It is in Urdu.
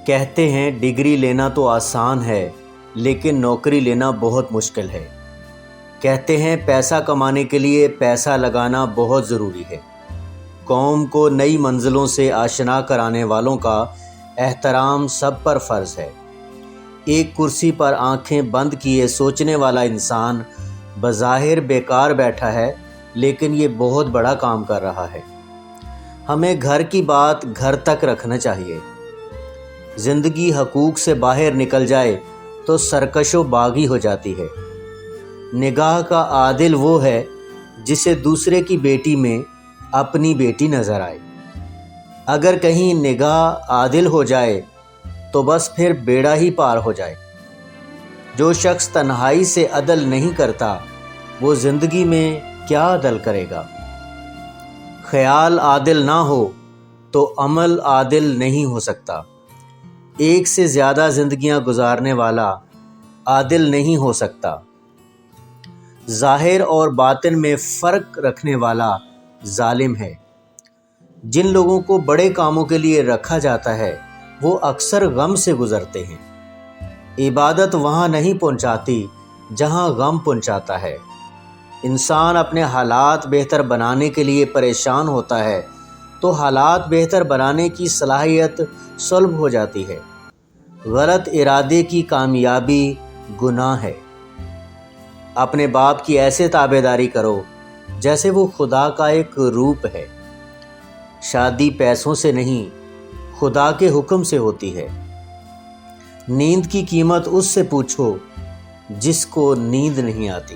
کہتے ہیں ڈگری لینا تو آسان ہے لیکن نوکری لینا بہت مشکل ہے۔ کہتے ہیں پیسہ کمانے کے لیے پیسہ لگانا بہت ضروری ہے۔ قوم کو نئی منزلوں سے آشنا کرانے والوں کا احترام سب پر فرض ہے۔ ایک کرسی پر آنکھیں بند کیے سوچنے والا انسان بظاہر بیکار بیٹھا ہے لیکن یہ بہت بڑا کام کر رہا ہے۔ ہمیں گھر کی بات گھر تک رکھنا چاہیے۔ زندگی حقوق سے باہر نکل جائے تو سرکش و باغی ہو جاتی ہے۔ نگاہ کا عادل وہ ہے جسے دوسرے کی بیٹی میں اپنی بیٹی نظر آئے۔ اگر کہیں نگاہ عادل ہو جائے تو بس پھر بیڑا ہی پار ہو جائے۔ جو شخص تنہائی سے عدل نہیں کرتا وہ زندگی میں کیا عدل کرے گا؟ خیال عادل نہ ہو تو عمل عادل نہیں ہو سکتا۔ ایک سے زیادہ زندگیاں گزارنے والا عادل نہیں ہو سکتا۔ ظاہر اور باطن میں فرق رکھنے والا ظالم ہے۔ جن لوگوں کو بڑے کاموں کے لیے رکھا جاتا ہے وہ اکثر غم سے گزرتے ہیں۔ عبادت وہاں نہیں پہنچاتی جہاں غم پہنچاتا ہے۔ انسان اپنے حالات بہتر بنانے کے لیے پریشان ہوتا ہے تو حالات بہتر بنانے کی صلاحیت سلب ہو جاتی ہے۔ غلط ارادے کی کامیابی گناہ ہے۔ اپنے باپ کی ایسے تابعداری کرو جیسے وہ خدا کا ایک روپ ہے۔ شادی پیسوں سے نہیں خدا کے حکم سے ہوتی ہے۔ نیند کی قیمت اس سے پوچھو جس کو نیند نہیں آتی۔